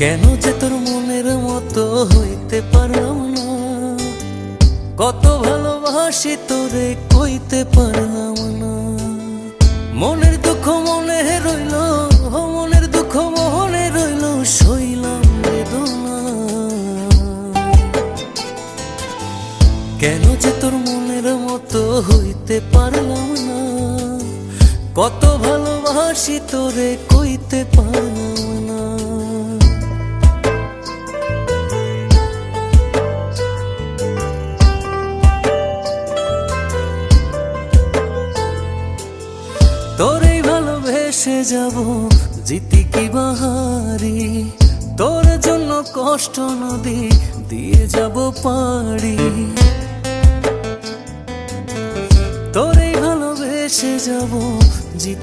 কেন যে তোর মনের মতো হইতে পারলাম না, কত ভালোবাসি তোরে কইতে পারলাম না। মনের দুঃখ মনে রইল, মনের দুঃখ মনে রইল, সইলাম বেদনা। কেন যে তোর মনের মতো হইতে পারলাম না, কত ভালোবাসি তোরে কইতে পারলাম না। তোরে ভালোবেসে যাব জিতি কি বাহারি, তোর জন্য কষ্ট নদী দিয়ে যাব পাড়ি। তোরে ভালোবেসে যাব জিতি